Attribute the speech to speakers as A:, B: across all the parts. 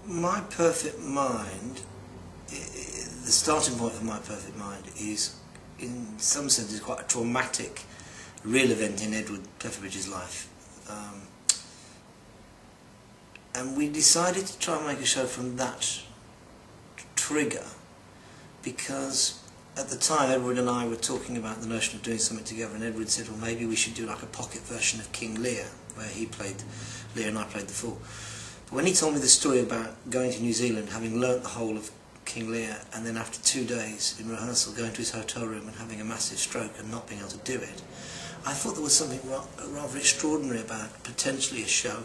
A: My Perfect Mind, the starting point of My Perfect Mind is, in some sense, quite a traumatic, real event in Edward Petherbridge's life. And we decided to try and make a show from that trigger because at the time Edward and I were talking about the notion of doing something together, and Edward said, well, maybe we should do like a pocket version of King Lear, where he played Lear and I played the fool. But when he told me the story about going to New Zealand, having learnt the whole of King Lear, and then after 2 days in rehearsal going to his hotel room and having a massive stroke and not being able to do it, I thought there was something rather extraordinary about potentially a show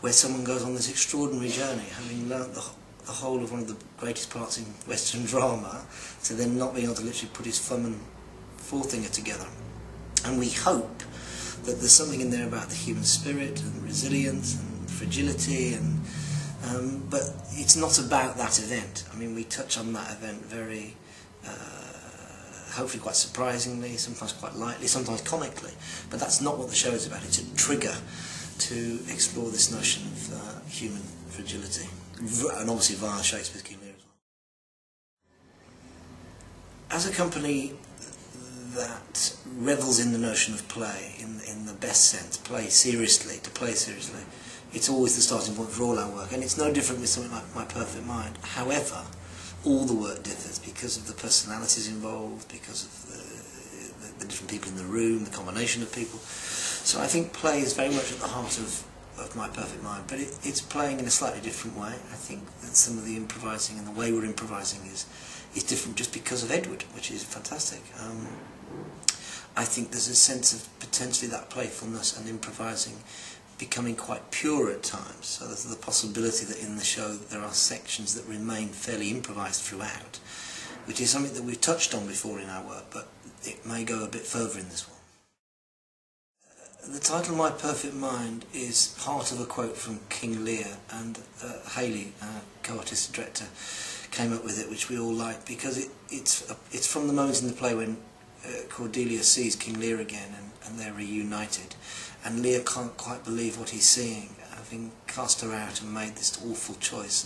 A: where someone goes on this extraordinary journey, having learnt the whole of one of the greatest parts in Western drama, to then not being able to literally put his thumb and forefinger together. And we hope that there's something in there about the human spirit and resilience and fragility, and but it's not about that event. I mean, we touch on that event very, hopefully quite surprisingly, sometimes quite lightly, sometimes comically, but that's not what the show is about. It's a trigger to explore this notion of human fragility, and obviously via Shakespeare's King Lear as well. As a company that revels in the notion of play, in the best sense, to play seriously, it's always the starting point for all our work, and it's no different with something like My Perfect Mind. However, all the work differs because of the personalities involved, because of the different people in the room, the combination of people. So I think play is very much at the heart of My Perfect Mind, but it's playing in a slightly different way. I think that some of the improvising and the way we're improvising is different just because of Edward, which is fantastic. I think there's a sense of potentially that playfulness and improvising becoming quite pure at times, so there's the possibility that in the show there are sections that remain fairly improvised throughout, which is something that we've touched on before in our work, but it may go a bit further in this one. The title My Perfect Mind is part of a quote from King Lear, and Haley, our co-artist and director, came up with it, which we all like, because it's from the moment in the play when Cordelia sees King Lear again and they're reunited, and Lear can't quite believe what he's seeing, having cast her out and made this awful choice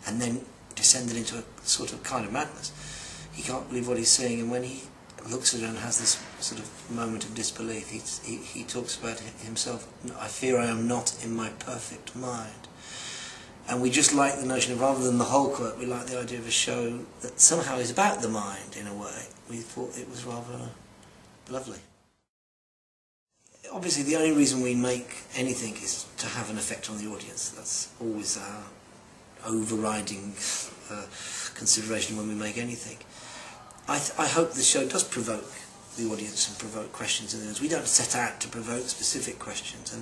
A: and then descended into a sort of kind of madness. He can't believe what he's seeing, and when he looks at her and has this sort of moment of disbelief, he talks about himself, I fear I am not in my perfect mind. And we just like the notion of, rather than the whole quote, we like the idea of a show that somehow is about the mind in a way. We thought it was rather lovely. Obviously the only reason we make anything is to have an effect on the audience. That's always our overriding consideration when we make anything. I hope the show does provoke the audience and provoke questions in the audience. We don't set out to provoke specific questions,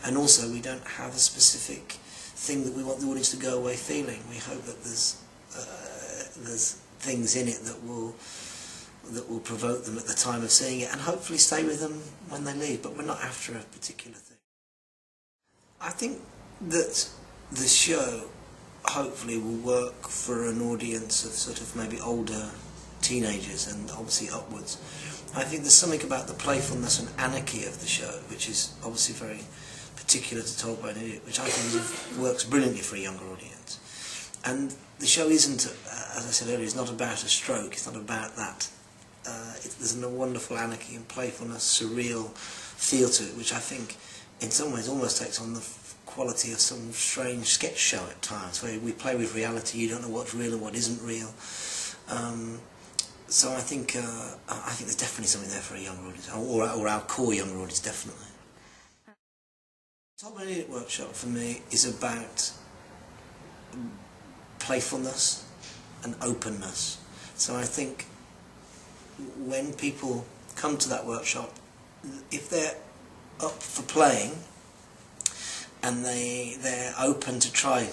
A: and also we don't have a specific thing that we want the audience to go away feeling. We hope that there's things in it that will provoke them at the time of seeing it, and hopefully stay with them when they leave, but we're not after a particular thing. I think that the show hopefully will work for an audience of sort of maybe older teenagers and obviously upwards. I think there's something about the playfulness and anarchy of the show, which is obviously very particular to Told by an Idiot, which I think works brilliantly for a younger audience. And the show isn't, as I said earlier, it's not about a stroke, it's not about that. There's a wonderful anarchy and playfulness, surreal feel to it, which I think in some ways almost takes on the quality of some strange sketch show at times, where we play with reality, you don't know what's real and what isn't real. So I think there's definitely something there for a younger audience, or our core younger audience, definitely. Told by an Idiot workshop for me is about playfulness and openness. So I think when people come to that workshop, if they're up for playing and they're open to try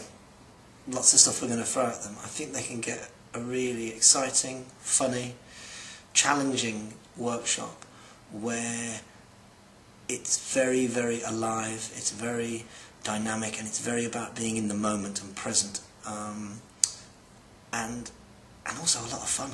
A: lots of stuff we're going to throw at them, I think they can get a really exciting, funny, challenging workshop where it's very, very alive, it's very dynamic, and it's very about being in the moment and present, and also a lot of fun.